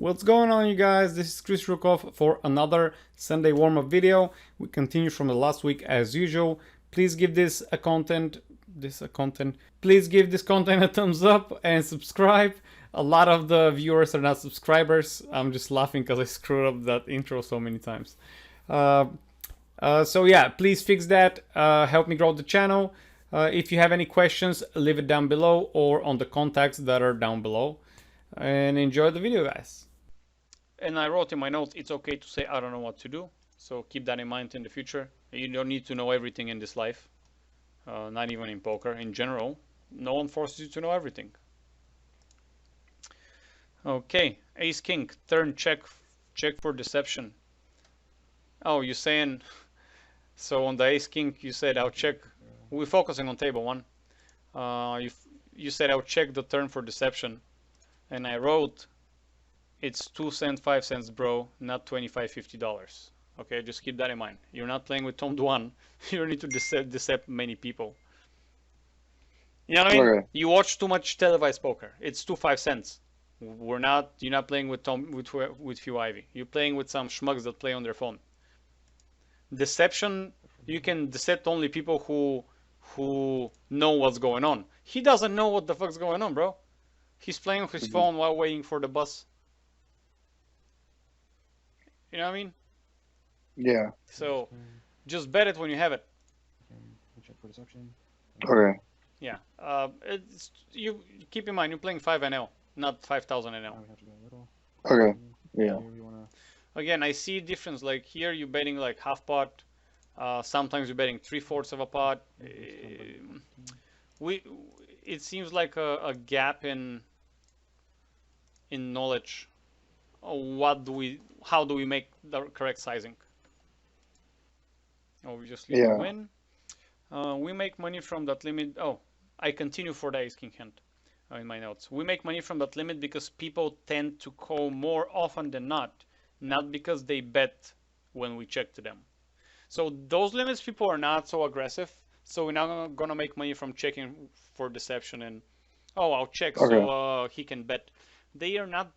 What's going on, you guys? This is Chris Rukov for another Sunday warm-up video. We continue from the last week as usual. Please give Please give this content a thumbs up and subscribe. A lot of the viewers are not subscribers. I'm just laughing because I screwed up that intro so many times. So yeah, please fix that. Help me grow the channel. If you have any questions, leave it down below or on the contacts that are down below. And enjoy the video, guys. And I wrote in my notes, it's okay to say I don't know what to do. So keep that in mind in the future. You don't need to know everything in this life. Not even in poker. In general, no one forces you to know everything. Okay, ace king, turn check for deception. Oh, you're saying, so on the ace king you said I'll check. We're focusing on table one. You said I'll check the turn for deception, and I wrote it's 2 cents, 5 cents, bro, not $25, $50. Okay, just keep that in mind. You're not playing with Tom Dwan. You don't need to decept many people. You know what I mean? Okay. You watch too much televised poker. It's 2 5 cents. You're not playing with Phil Ivey. You're playing with some schmucks that play on their phone. Deception, you can decept only people who know what's going on. He doesn't know what the fuck's going on, bro. He's playing on his phone while waiting for the bus. You know what I mean? Yeah. So just bet it when you have it. Okay. Yeah. You keep in mind you're playing 5 NL, not 5,000 NL. Okay. Yeah. Again, I see difference. Like here, you're betting like half pot. Sometimes you're betting 3/4 of a pot. It seems like a gap in knowledge. How do we make the correct sizing? Oh, we just leave a win. We make money from that limit. Oh, I continue for the ace king hand in my notes. We make money from that limit because people tend to call more often than not because they bet when we check to them. So those limits, people are not so aggressive. So we're not gonna make money from checking for deception and I'll check so he can bet. They are not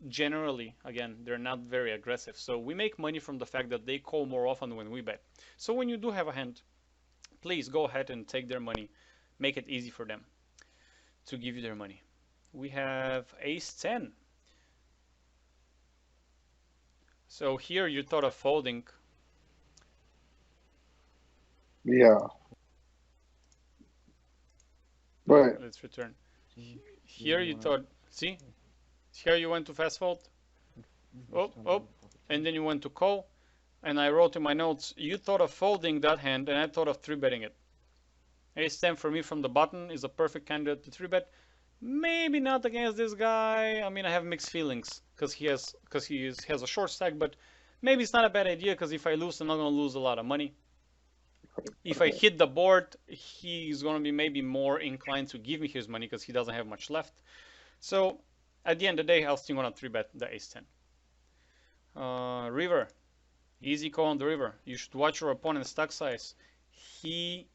generally, again, they're not very aggressive. So we make money from the fact that they call more often when we bet. So when you do have a hand, please go ahead and take their money. Make it easy for them to give you their money. We have ace 10. So here you thought of folding. Yeah. Right. Let's return. Here you thought, see? Here you went to fast fold. And then you went to call. And I wrote in my notes, you thought of folding that hand and I thought of 3-betting it. Ace 10 for me from the button is a perfect candidate to 3-bet. Maybe not against this guy. I mean, I have mixed feelings because he has a short stack, but maybe it's not a bad idea because if I lose, I'm not going to lose a lot of money. If I hit the board, he's going to be maybe more inclined to give me his money because he doesn't have much left. So at the end of the day, I'll still want to 3-bet the ace 10. River. Easy call on the river. You should watch your opponent's stack size. He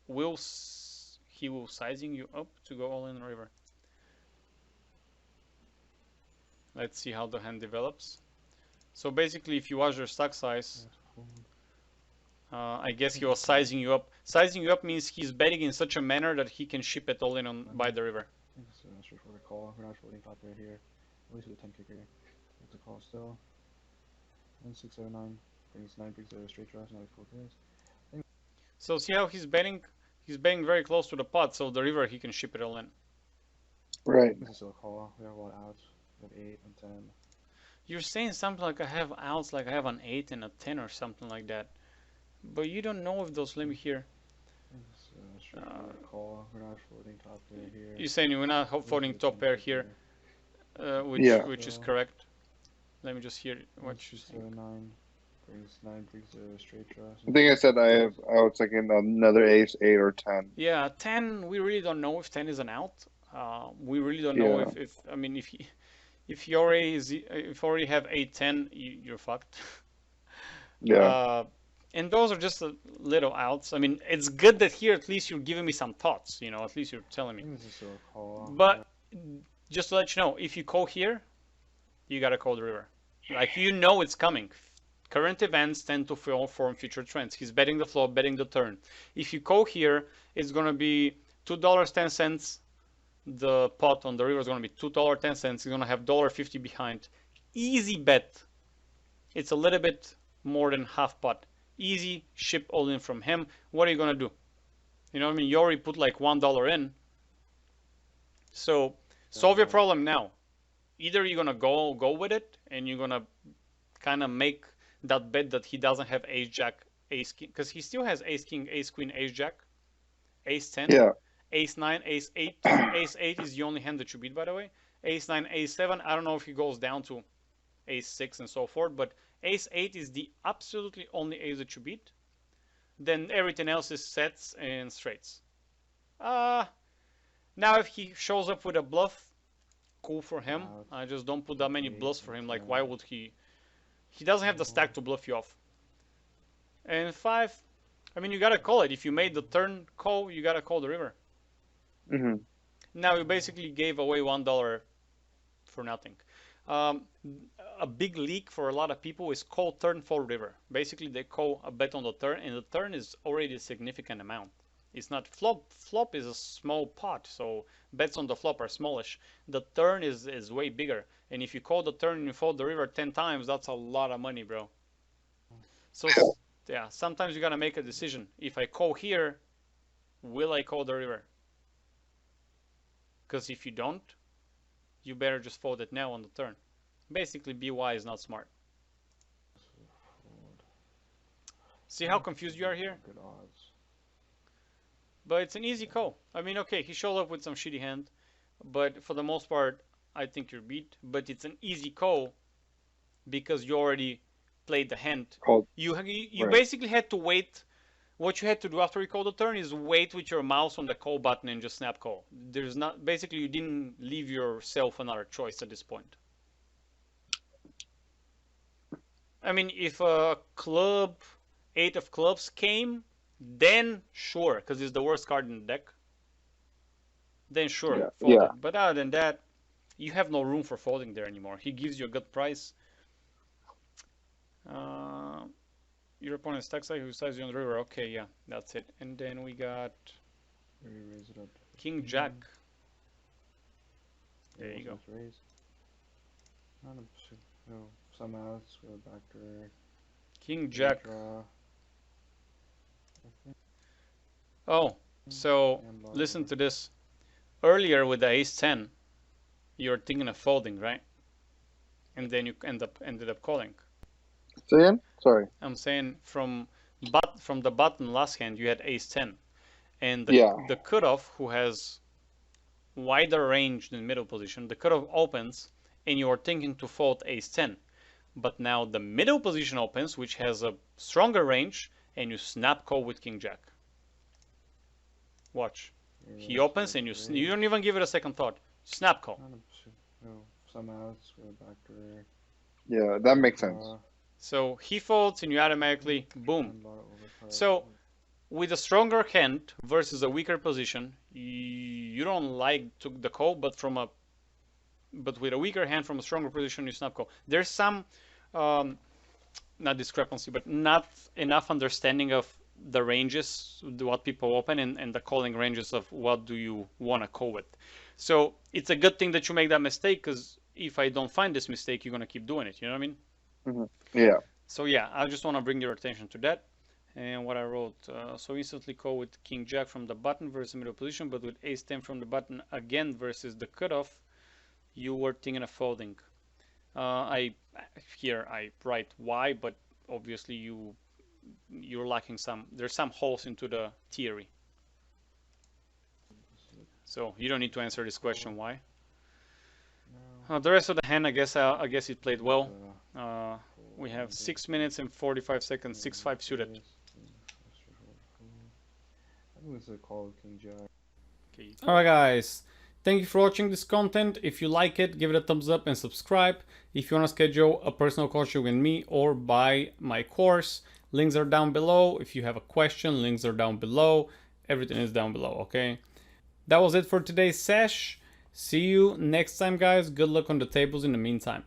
will sizing you up to go all in the river. Let's see how the hand develops. So basically, if you watch your stack size, I guess he was sizing you up. Sizing you up means he's betting in such a manner that he can ship it all in by the river. So straightforward call. We're not folding top right here. At least with a 10 kicker. It's a call still. 1609 brings 9 brings a straight draw. Now we fold this. So see how he's betting? He's betting very close to the pot, so the river he can ship it all in. Right. This is still a call. We have a lot of outs. We have 8 and 10. You're saying something like I have outs, like I have an 8 and a 10 or something like that. But you don't know if those limit here. Call. We're not folding top pair here. You're saying we're not folding top pair here, which is correct. Let me just hear what you say. 9 brings a straight draw. I think I said I have outs like in another ace, 8 or 10. Yeah, 10. We really don't know if 10 is an out. We really don't know if you already have 8, 10, you're fucked. Yeah. And those are just little outs. I mean, it's good that here at least you're giving me some thoughts. You know, at least you're telling me. This is still a call. But just to let you know, if you call here, you gotta call the river. Like, you know it's coming. Current events tend to form future trends. He's betting the flop, betting the turn. If you call here, it's gonna be $2.10. The pot on the river is gonna be $2.10. He's gonna have $1.50 behind. Easy bet. It's a little bit more than half pot. Easy ship all in from him. What are you gonna do? You know what I mean? You already put like $1 in. So solve your problem now. Either you're gonna go with it and you're gonna kind of make that bet that he doesn't have ace jack, ace king, because he still has ace king, ace queen, ace jack, ace 10, Yeah. ace 9, ace 8. Ace 8 is the only hand that you beat, by the way. Ace 9, ace 7. I don't know if he goes down to ace 6 and so forth, but ace 8 is the absolutely only ace that you beat. Then everything else is sets and straights. Now if he shows up with a bluff, cool for him. I just don't put that many bluffs for him. Like, why would he? He doesn't have the stack to bluff you off. And 5, I mean, you gotta call it. If you made the turn call, you gotta call the river. Mm-hmm. Now you basically gave away $1 for nothing. A big leak for a lot of people is call turn fold river. Basically, they call a bet on the turn, and the turn is already a significant amount. It's not flop. Flop is a small pot, so bets on the flop are smallish. The turn is way bigger, and if you call the turn and you fold the river 10 times, that's a lot of money, bro. So yeah, sometimes you gotta make a decision. If I call here, will I call the river? Because if you don't, you better just fold it now on the turn. Basically, BY is not smart. See how confused you are here? Good odds. But it's an easy call. I mean, okay, he showed up with some shitty hand, but for the most part, I think you're beat. But it's an easy call because you already played the hand. Called. You Right. basically had to wait. What you had to do after you call the turn is wait with your mouse on the call button and just snap call. There's not, basically you didn't leave yourself another choice at this point. I mean, if a club, 8 of clubs came, then sure, because it's the worst card in the deck. Then sure, Yeah, fold yeah. it. But other than that, you have no room for folding there anymore. He gives you a good price. Your opponent's tax side who size you on the river. Okay, yeah, that's it. And then we got Raise it up. King Jack. There you go. Raise. No, somehow let's go back to King Jack. draw. Oh, so listen to this. Earlier with the ace 10, you were thinking of folding, right? And then you ended up calling. Say again? Sorry. I'm saying from the button last hand you had ace 10, and Yeah. the cutoff, who has wider range than middle position, the cutoff opens and you are thinking to fold ace 10, but now the middle position opens, which has a stronger range, and you snap call with King Jack. Watch. He opens and you don't even give it a second thought. Snap call. No, somehow let's go back to Yeah, that makes sense. So he folds and you automatically boom. So with a stronger hand versus a weaker position, you don't like the call, but with a weaker hand from a stronger position, you snap call. There's some not discrepancy, but not enough understanding of the ranges, what people open, and the calling ranges of what do you want to call with. So it's a good thing that you make that mistake, because if I don't find this mistake, you're going to keep doing it. You know what I mean? Mm-hmm. Yeah. So yeah, I just want to bring your attention to that. And what I wrote, so instantly call with King Jack from the button versus middle position, but with ace 10 from the button again versus the cutoff, you were thinking of folding. I write why, but obviously you're lacking there's some holes into the theory. So you don't need to answer this question why. The rest of the hand, I guess it played well. We have 6 minutes and 45 seconds, 6-5 suited. I think it's a call with King Jack. Okay. Alright guys, thank you for watching this content. If you like it, give it a thumbs up and subscribe. If you want to schedule a personal coaching with me or buy my course, links are down below. If you have a question, links are down below. Everything is down below, okay? That was it for today's sesh. See you next time, guys. Good luck on the tables in the meantime.